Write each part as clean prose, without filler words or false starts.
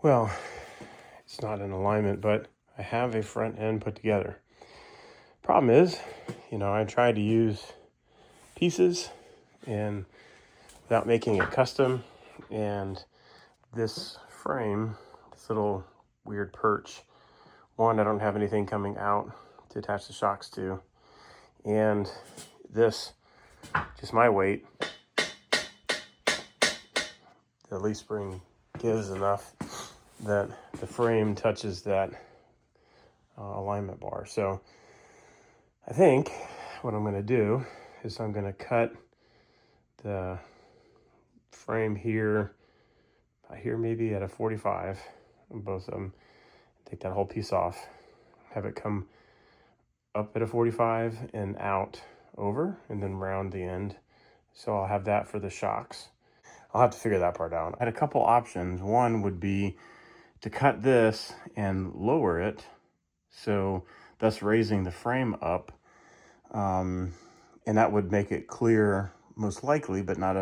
Well, it's not in alignment, but I have a front end put together. Problem is, I tried to use pieces and without making it custom, and this frame, this little weird perch, one, I don't have anything coming out to attach the shocks to, and this, just my weight, the leaf spring gives enough that the frame touches that alignment bar. So I think what I'm going to do is I'm going to cut the frame here maybe at a 45 on both of them, take that whole piece off, have it come up at a 45 and out over, and then round the end. So I'll have that for the shocks. I'll have to figure that part out. I had a couple options. One would be to cut this and lower it, so thus raising the frame up, and that would make it clear most likely, but not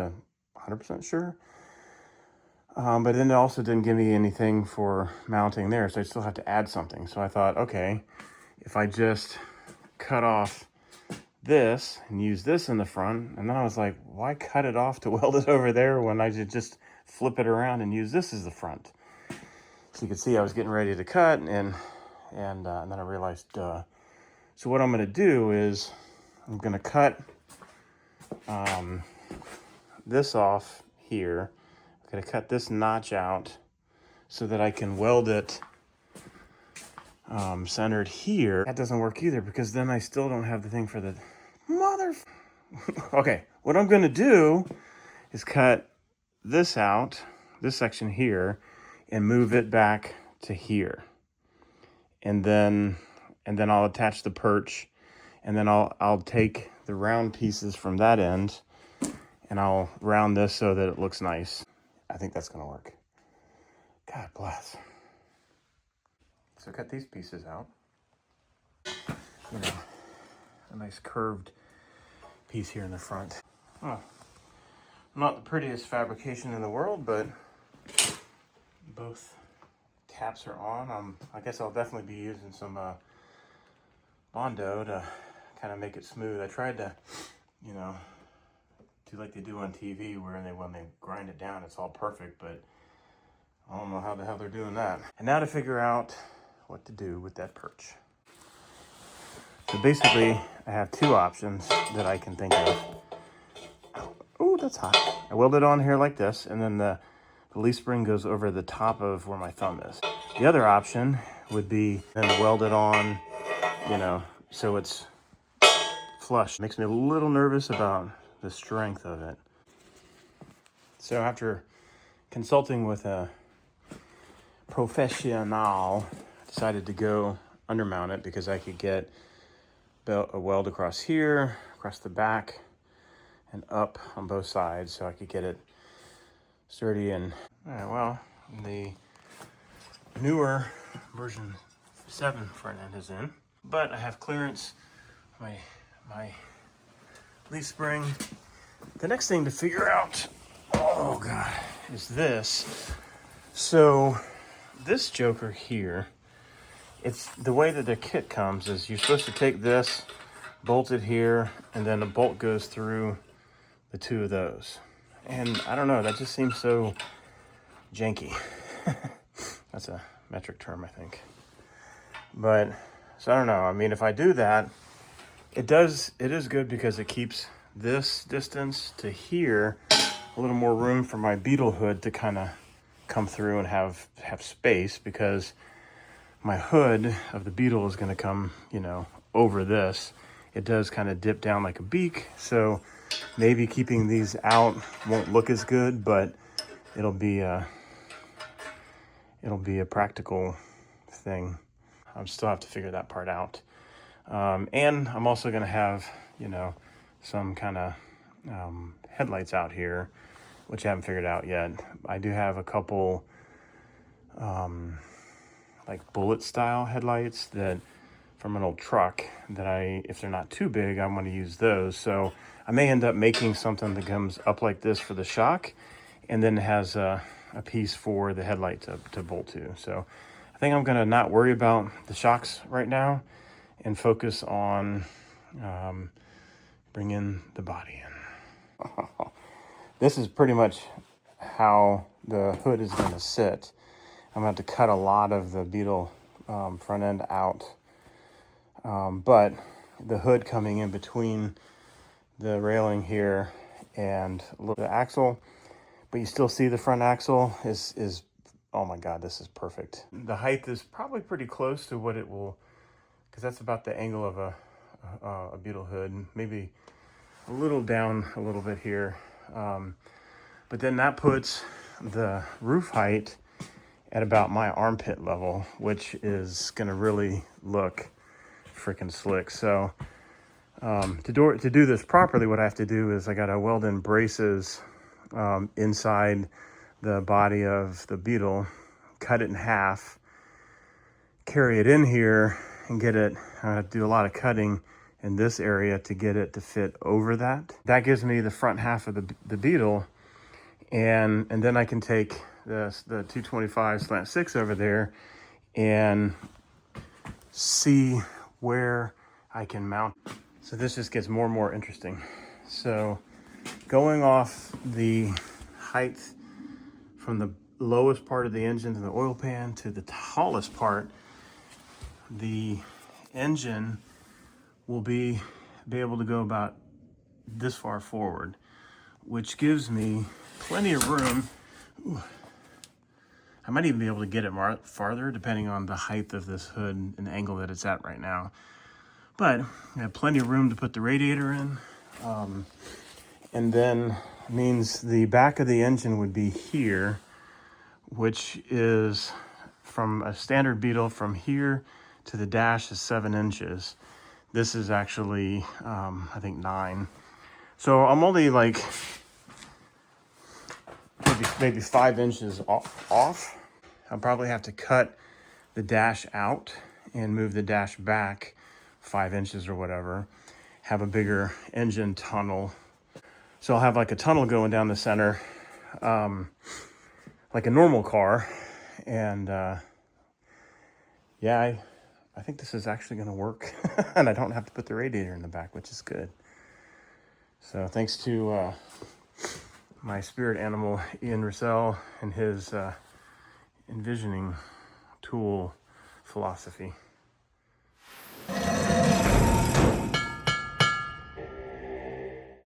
100% sure. But then it also didn't give me anything for mounting there, so I still have to add something. So I thought, okay, if I just cut off this and use this in the front, and then I was like, why cut it off to weld it over there when I could just flip it around and use this as the front? So you can see I was getting ready to cut, and then I realized, so what I'm going to do is I'm going to cut this off here. I'm going to cut this notch out so that I can weld it centered here. That doesn't work either, because then I still don't have the thing for the mother. Okay, what I'm going to do is cut this out, this section here, and move it back to here. And then I'll attach the perch, and then I'll take the round pieces from that end and I'll round this so that it looks nice. I think that's gonna work. God bless. So cut these pieces out. A nice curved piece here in the front. Oh, not the prettiest fabrication in the world, but both caps are on. I guess I'll definitely be using some Bondo to kind of make it smooth. I tried to, do like they do on TV, where when they grind it down, it's all perfect, but I don't know how the hell they're doing that. And now to figure out what to do with that perch. So basically, I have two options that I can think of. Oh, that's hot. I weld it on here like this, and then the leaf spring goes over the top of where my thumb is. The other option would be then weld it on, so it's flush. Makes me a little nervous about the strength of it. So after consulting with a professional, I decided to go undermount it because I could get a weld across here, across the back, and up on both sides, so I could get it sturdy. And all right, well, the newer version 7 front end is in, but I have clearance. My leaf spring. The next thing to figure out, oh god, is this. So this joker here, it's the way that the kit comes is you're supposed to take this, bolt it here, and then a bolt goes through the two of those. And I don't know, that just seems so janky. That's a metric term, I think. But, so I don't know. I mean, if I do that, it is good because it keeps this distance to here a little more room for my beetle hood to kind of come through and have space, because my hood of the beetle is going to come, over this. It does kind of dip down like a beak, so maybe keeping these out won't look as good, but it'll be a practical thing. I still have to figure that part out. And I'm also going to have, some kind of headlights out here, which I haven't figured out yet. I do have a couple like bullet style headlights that from an old truck that if they're not too big, I'm going to use those. So I may end up making something that comes up like this for the shock, and then has a a piece for the headlight to bolt to. So I think I'm gonna not worry about the shocks right now and focus on bringing the body in. This is pretty much how the hood is gonna sit. I'm gonna have to cut a lot of the Beetle front end out. But the hood coming in between the railing here and the axle, but you still see the front axle is oh my God, this is perfect. The height is probably pretty close to what it will, because that's about the angle of a Beetle hood, maybe a little down a little bit here. But then that puts the roof height at about my armpit level, which is gonna really look freaking slick. So to do this properly, what I have to do is I gotta weld in braces inside the body of the Beetle, cut it in half, carry it in here, and get it. I have to do a lot of cutting in this area to get it to fit over that. That gives me the front half of the Beetle, and then I can take the 225 Slant 6 over there and see where I can mount. So this just gets more and more interesting. So going off the height from the lowest part of the engine to the oil pan to the tallest part, the engine will be able to go about this far forward, which gives me plenty of room. Ooh. I might even be able to get it farther depending on the height of this hood and the angle that it's at right now. But I have plenty of room to put the radiator in. And then means the back of the engine would be here, which is from a standard Beetle from here to the dash is 7 inches. This is actually, I think 9. So I'm only like maybe 5 inches off. I'll probably have to cut the dash out and move the dash back 5 inches or whatever, have a bigger engine tunnel. So I'll have like a tunnel going down the center, like a normal car. And yeah, I think this is actually gonna work. And I don't have to put the radiator in the back, which is good. So thanks to my spirit animal, Ian Russell, and his envisioning tool philosophy.